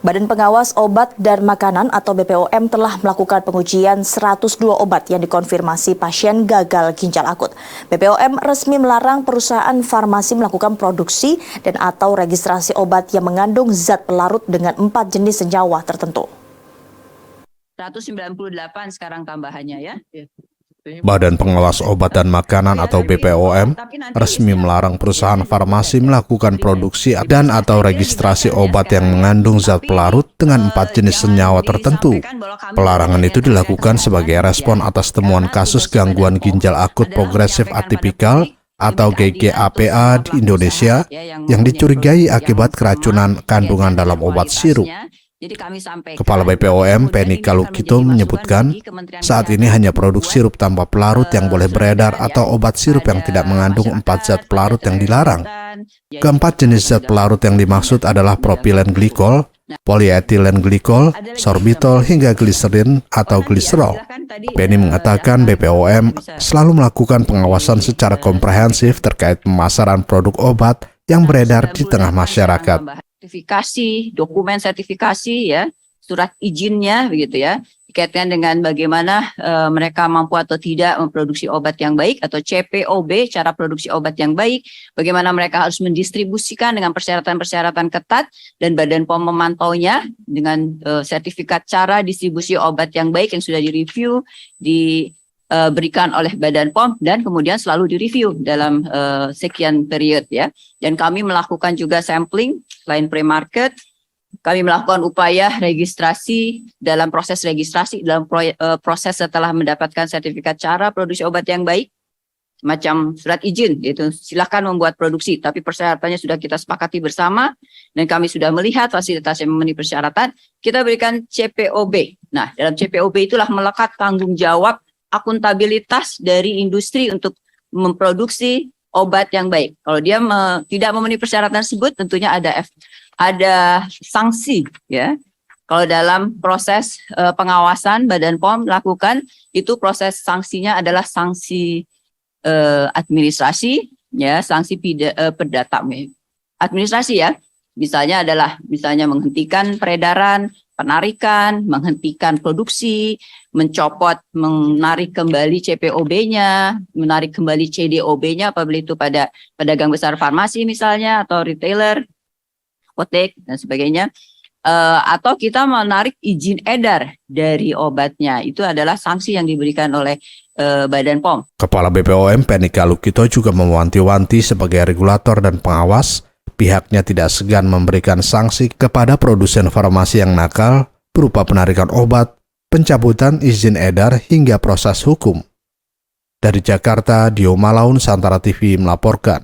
Badan Pengawas Obat dan Makanan atau BPOM telah melakukan pengujian 102 obat yang dikonfirmasi pasien gagal ginjal akut. BPOM resmi melarang perusahaan farmasi melakukan produksi dan atau registrasi obat yang mengandung zat pelarut dengan 4 jenis senyawa tertentu. 198 sekarang tambahannya ya. Badan Pengawas Obat dan Makanan atau BPOM resmi melarang perusahaan farmasi melakukan produksi dan atau registrasi obat yang mengandung zat pelarut dengan 4 jenis senyawa tertentu. Pelarangan itu dilakukan sebagai respon atas temuan kasus gangguan ginjal akut progresif atipikal atau GGAPA di Indonesia yang dicurigai akibat keracunan kandungan dalam obat sirup. Kepala BPOM, Penny Kalukito, menyebutkan saat ini hanya produk sirup tanpa pelarut yang boleh beredar atau obat sirup yang tidak mengandung 4 zat pelarut yang dilarang. Keempat jenis zat pelarut yang dimaksud adalah propilen glikol, polyethylene glikol, sorbitol, hingga gliserin atau gliserol. Penny mengatakan BPOM selalu melakukan pengawasan secara komprehensif terkait pemasaran produk obat yang beredar di tengah masyarakat. Sertifikasi, dokumen sertifikasi ya, surat izinnya begitu ya, dikaitkan dengan bagaimana mereka mampu atau tidak memproduksi obat yang baik atau CPOB, cara produksi obat yang baik, bagaimana mereka harus mendistribusikan dengan persyaratan-persyaratan ketat dan Badan POM memantaunya dengan sertifikat cara distribusi obat yang baik yang sudah direview, diberikan oleh Badan POM dan kemudian selalu direview dalam sekian periode ya. Dan kami melakukan juga sampling selain pre-market, kami melakukan upaya registrasi dalam proses registrasi dalam proses setelah mendapatkan sertifikat cara produksi obat yang baik, macam surat izin, yaitu silakan membuat produksi, tapi persyaratannya sudah kita sepakati bersama dan kami sudah melihat fasilitas yang memenuhi persyaratan, kita berikan CPOB. Nah, dalam CPOB itulah melekat tanggung jawab akuntabilitas dari industri untuk memproduksi obat yang baik. Kalau dia tidak memenuhi persyaratan tersebut, tentunya ada sanksi ya. Kalau dalam proses pengawasan Badan POM lakukan, itu proses sanksinya adalah sanksi administrasi ya, sanksi perdata administrasi ya. Misalnya menghentikan peredaran, penarikan, menghentikan produksi, menarik kembali CPOB-nya, menarik kembali CDOB-nya apabila itu pada pedagang besar farmasi misalnya atau retailer, apotek dan sebagainya, atau kita menarik izin edar dari obatnya. Itu adalah sanksi yang diberikan oleh Badan POM. Kepala BPOM, Penny Kalukito, juga mewanti-wanti sebagai regulator dan pengawas, pihaknya tidak segan memberikan sanksi kepada produsen farmasi yang nakal berupa penarikan obat, pencabutan izin edar, hingga proses hukum. Dari Jakarta, Dio Malaun, Santara TV melaporkan.